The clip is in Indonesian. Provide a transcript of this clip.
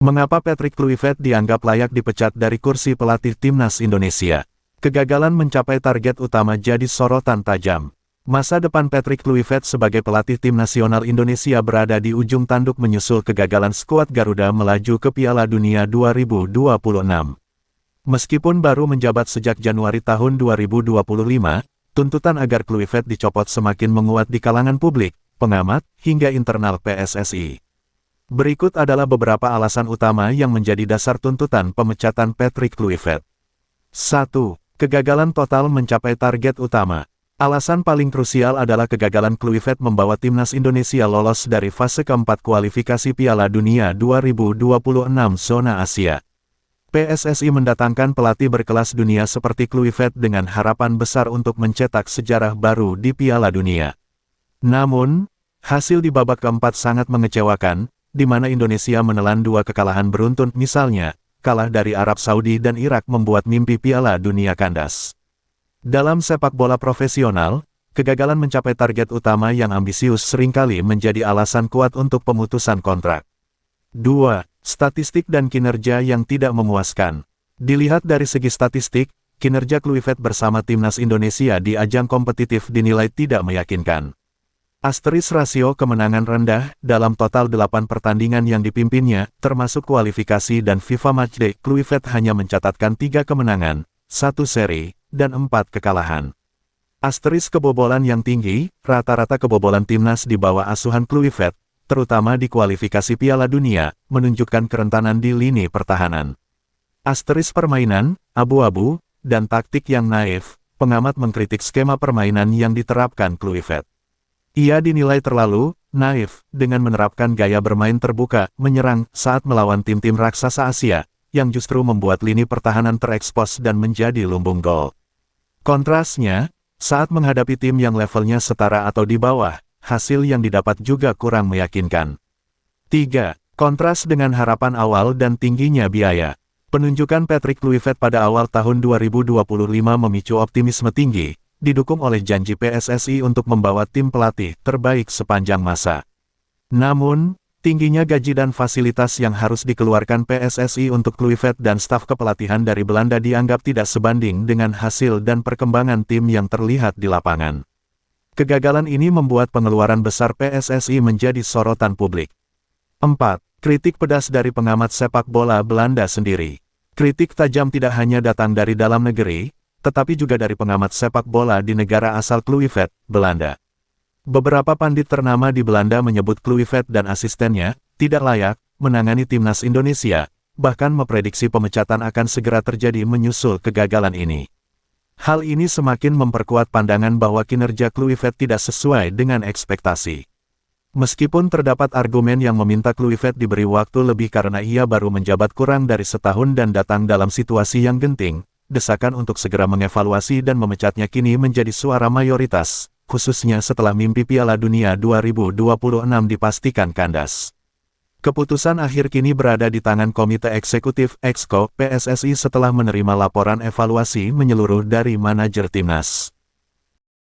Mengapa Patrick Kluivert dianggap layak dipecat dari kursi pelatih timnas Indonesia? Kegagalan mencapai target utama jadi sorotan tajam. Masa depan Patrick Kluivert sebagai pelatih tim nasional Indonesia berada di ujung tanduk menyusul kegagalan skuad Garuda melaju ke Piala Dunia 2026. Meskipun baru menjabat sejak Januari tahun 2025, tuntutan agar Kluivert dicopot semakin menguat di kalangan publik, pengamat, hingga internal PSSI. Berikut adalah beberapa alasan utama yang menjadi dasar tuntutan pemecatan Patrick Kluivert. 1. Kegagalan total mencapai target utama. Alasan paling krusial adalah kegagalan Kluivert membawa timnas Indonesia lolos dari fase keempat kualifikasi Piala Dunia 2026 zona Asia. PSSI mendatangkan pelatih berkelas dunia seperti Kluivert dengan harapan besar untuk mencetak sejarah baru di Piala Dunia. Namun, hasil di babak keempat sangat mengecewakan, di mana Indonesia menelan 2 kekalahan beruntun, misalnya, kalah dari Arab Saudi dan Irak membuat mimpi Piala Dunia kandas. Dalam sepak bola profesional, kegagalan mencapai target utama yang ambisius seringkali menjadi alasan kuat untuk pemutusan kontrak. 2. Statistik dan kinerja yang tidak memuaskan. Dilihat dari segi statistik, kinerja Kluivert bersama timnas Indonesia di ajang kompetitif dinilai tidak meyakinkan. Rasio kemenangan rendah, dalam total 8 pertandingan yang dipimpinnya, termasuk kualifikasi dan FIFA Matchday, Kluivert hanya mencatatkan 3 kemenangan, 1 seri, dan 4 kekalahan. Kebobolan yang tinggi, rata-rata kebobolan timnas di bawah asuhan Kluivert, terutama di kualifikasi Piala Dunia, menunjukkan kerentanan di lini pertahanan. Permainan, abu-abu, dan taktik yang naif, pengamat mengkritik skema permainan yang diterapkan Kluivert. Ia dinilai terlalu naif dengan menerapkan gaya bermain terbuka, menyerang saat melawan tim-tim raksasa Asia, yang justru membuat lini pertahanan terekspos dan menjadi lumbung gol. Kontrasnya, saat menghadapi tim yang levelnya setara atau di bawah, hasil yang didapat juga kurang meyakinkan. 3. Kontras dengan harapan awal dan tingginya biaya. Penunjukan Patrick Kluivert pada awal tahun 2025 memicu optimisme tinggi, didukung oleh janji PSSI untuk membawa tim pelatih terbaik sepanjang masa. Namun, tingginya gaji dan fasilitas yang harus dikeluarkan PSSI untuk Kluivert dan staf kepelatihan dari Belanda dianggap tidak sebanding dengan hasil dan perkembangan tim yang terlihat di lapangan. Kegagalan ini membuat pengeluaran besar PSSI menjadi sorotan publik. 4. Kritik pedas dari pengamat sepak bola Belanda sendiri. Kritik tajam tidak hanya datang dari dalam negeri, tetapi juga dari pengamat sepak bola di negara asal Kluivert, Belanda. Beberapa pandit ternama di Belanda menyebut Kluivert dan asistennya tidak layak menangani timnas Indonesia, bahkan memprediksi pemecatan akan segera terjadi menyusul kegagalan ini. Hal ini semakin memperkuat pandangan bahwa kinerja Kluivert tidak sesuai dengan ekspektasi. Meskipun terdapat argumen yang meminta Kluivert diberi waktu lebih karena ia baru menjabat kurang dari setahun dan datang dalam situasi yang genting, desakan untuk segera mengevaluasi dan memecatnya kini menjadi suara mayoritas, khususnya setelah mimpi Piala Dunia 2026 dipastikan kandas. Keputusan akhir kini berada di tangan Komite Eksekutif (Exco) PSSI setelah menerima laporan evaluasi menyeluruh dari manajer timnas.